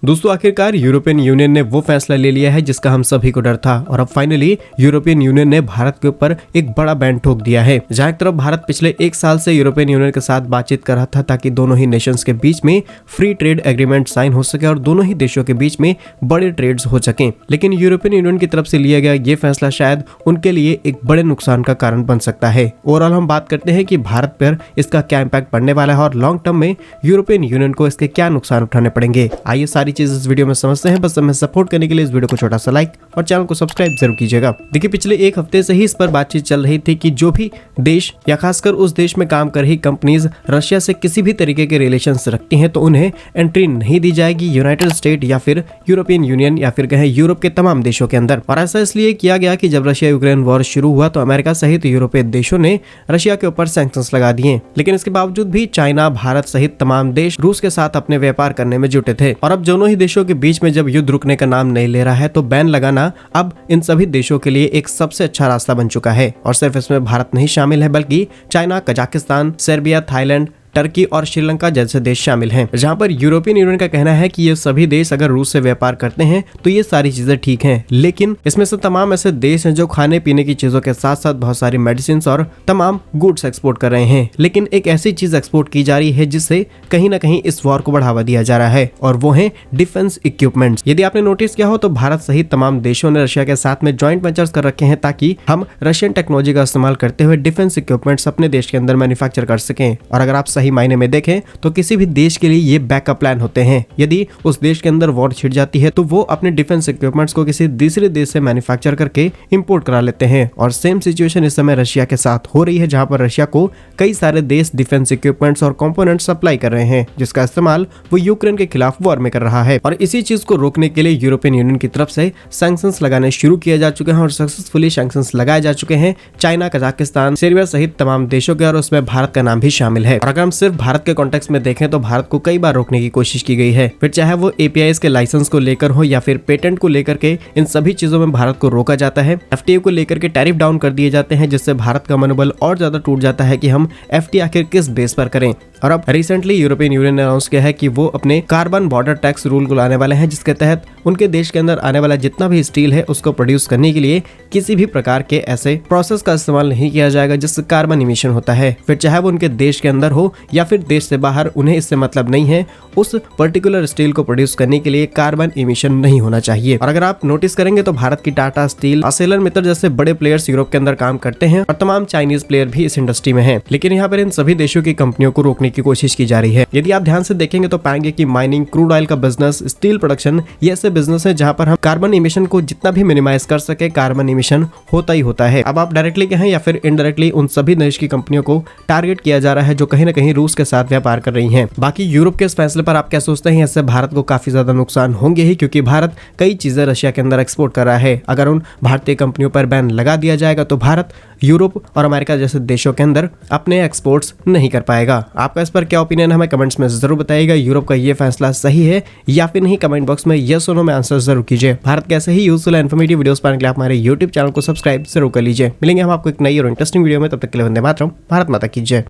दोस्तों आखिरकार European union ने वो फैसला ले लिया है जिसका हम सभी को डर था और अब फाइनली यूरोपियन यूनियन ने भारत के ऊपर एक बड़ा बैन ठोक दिया है। जहां एक तरफ भारत पिछले एक साल से यूरोपियन यूनियन के साथ बातचीत कर रहा था ताकि दोनों ही नेशंस के बीच में फ्री ट्रेड एग्रीमेंट साइन हो सके और दोनों ही देशों के बीच में बड़े ट्रेड्स हो सके, लेकिन यूरोपियन यूनियन की तरफ से लिया गया ये फैसला शायद उनके लिए एक बड़े नुकसान का कारण बन सकता है। ओवरऑल हम बात करते हैं कि भारत पर इसका क्या इम्पैक्ट पड़ने वाला है और लॉन्ग टर्म में यूरोपियन यूनियन को इसके क्या नुकसान उठाने पड़ेंगे। आइए सारी चीज इस वीडियो में समझते हैं। बस हमें सपोर्ट करने के लिए इस वीडियो को छोटा सा लाइक और चैनल को सब्सक्राइब जरूर कीजिएगा। देखिए पिछले एक हफ्ते से ही इस पर बातचीत चल रही थी कि जो भी देश या खासकर उस देश में काम कर रही कंपनीज रशिया से किसी भी तरीके के रिलेशंस रखती हैं तो उन्हें एंट्री नहीं दी जाएगी यूनाइटेड स्टेट या फिर यूरोपियन यूनियन या फिर कहें यूरोप के तमाम देशों के अंदर। और ऐसा इसलिए किया गया कि जब रशिया यूक्रेन वॉर शुरू हुआ तो अमेरिका सहित यूरोपीय देशों ने रशिया के ऊपर सैंक्शंस लगा दिए, लेकिन इसके बावजूद भी चाइना, भारत सहित तमाम देश रूस के साथ अपने व्यापार करने में जुटे थे। और अब दोनों ही देशों के बीच में जब युद्ध रुकने का नाम नहीं ले रहा है तो बैन लगाना अब इन सभी देशों के लिए एक सबसे अच्छा रास्ता बन चुका है। और सिर्फ इसमें भारत नहीं शामिल है बल्कि China, Kazakhstan, Serbia, Thailand, Turkey और श्रीलंका जैसे देश शामिल हैं, जहां पर यूरोपियन यूनियन का कहना है कि ये सभी देश अगर रूस से व्यापार करते हैं तो ये सारी चीजें ठीक हैं, लेकिन इसमें से तमाम ऐसे देश हैं जो खाने पीने की चीजों के साथ साथ बहुत सारी मेडिसिन और तमाम गुड्स एक्सपोर्ट कर रहे हैं। लेकिन एक ऐसी चीज एक्सपोर्ट की जा रही है जिससे कहीं ना कहीं इस वॉर को बढ़ावा दिया जा रहा है और वो है डिफेंस इक्विपमेंट्स। यदि आपने नोटिस किया हो तो भारत सहित तमाम देशों ने रशिया के साथ में ज्वाइंट वेंचर्स कर रखे हैं ताकि हम रशियन टेक्नोलॉजी का इस्तेमाल करते हुए डिफेंस इक्विपमेंट्स अपने देश के अंदर मैन्युफैक्चर कर सकें। और अगर आप सही मायने में देखें तो किसी भी देश के लिए ये बैकअप प्लान होते हैं। यदि उस देश के अंदर वॉर छिड़ जाती है तो वो अपने डिफेंस इक्विपमेंट्स को किसी दूसरे देश से मैन्युफैक्चर करके इंपोर्ट करा लेते हैं। और सेम सिचुएशन इस समय रशिया के साथ हो रही है, जहां पर रशिया को कई सारे देश डिफेंस इक्विपमेंट्स और कंपोनेंट्स सप्लाई कर रहे हैं जिसका इस्तेमाल वो यूक्रेन के खिलाफ वॉर में कर रहा है। और इसी चीज को रोकने के लिए यूरोपियन यूनियन की तरफ से सैंक्शंस लगाने शुरू किए जा चुके हैं और सक्सेसफुली सैंक्शंस लगाए जा चुके हैं चाइना, कजाकिस्तान, सर्बिया सहित तमाम देशों के, और उसमें भारत का नाम भी शामिल है। और अगर हम सिर्फ भारत के कॉन्टेक्स्ट में देखें तो भारत को कई बार रोकने की कोशिश की गई है, फिर चाहे वो एपीआईज के लाइसेंस को लेकर हो या फिर पेटेंट को लेकर के, इन सभी चीजों में भारत को रोका जाता है। एफटीए को लेकर के टैरिफ डाउन कर दिए जाते हैं जिससे भारत का मनोबल और ज्यादा टूट जाता है कि हम एफटीए आखिर किस बेस पर करें। और अब रिसेंटली यूरोपियन यूनियन ने अनाउंस किया है कि वो अपने कार्बन बॉर्डर टैक्स रूल को लाने वाले हैं जिसके तहत उनके देश के अंदर आने वाला जितना भी स्टील है उसको प्रोड्यूस करने के लिए किसी भी प्रकार के ऐसे प्रोसेस का इस्तेमाल नहीं किया जाएगा जिससे कार्बन इमिशन होता है। फिर चाहे वो उनके देश के अंदर हो या फिर देश से बाहर, उन्हें इससे मतलब नहीं है, उस पर्टिकुलर स्टील को प्रोड्यूस करने के लिए कार्बन इमिशन नहीं होना चाहिए। और अगर आप नोटिस करेंगे तो भारत की टाटा स्टील, आर्सेलरमित्तल जैसे बड़े प्लेयर्स यूरोप के अंदर काम करते हैं और तमाम चाइनीज प्लेयर भी इस इंडस्ट्री में हैं। लेकिन यहाँ पर इन सभी देशों की कंपनियों को रोकने की कोशिश की जा रही है। यदि आप ध्यान से देखेंगे तो पाएंगे कि माइनिंग, क्रूड ऑयल का बिजनेस, स्टील प्रोडक्शन, ये ऐसे बिजनेस है जहाँ पर हम कार्बन इमिशन को जितना भी मिनिमाइज कर सके, कार्बन इमिशन होता ही होता है। अब आप डायरेक्टली कहें या फिर इनडायरेक्टली उन सभी देश की कंपनियों को टारगेट किया जा रहा है जो कहीं ना कहीं रूस के साथ व्यापार कर रही हैं। बाकी यूरोप के इस फैसले पर आप क्या सोचते हैं? इससे भारत को काफी ज्यादा नुकसान होंगे ही, क्योंकि भारत कई चीजें रशिया के अंदर एक्सपोर्ट कर रहा है। अगर उन भारतीय कंपनियों पर बैन लगा दिया जाएगा तो भारत यूरोप और अमेरिका जैसे देशों के अंदर अपने एक्सपोर्ट्स नहीं कर पाएगा। आपका इस पर क्या ओपिनियन है, हमें कमेंट्स में जरूर बताइएगा। यूरोप का ये फैसला सही है या फिर नहीं, कमेंट बॉक्स में यस और नो में आंसर जरूर कीजिए। भारत कैसे ही यूजफुल इन्फॉर्मेटिव वीडियोस पाने के लिए आप हमारे यूट्यूब चैनल को सब्सक्राइब जरूर कर लीजिए। मिलेंगे हम आपको एक नई और इंटरेस्टिंग वीडियो में, तब तक के लिए वंदे मातरम, भारत माता की जय।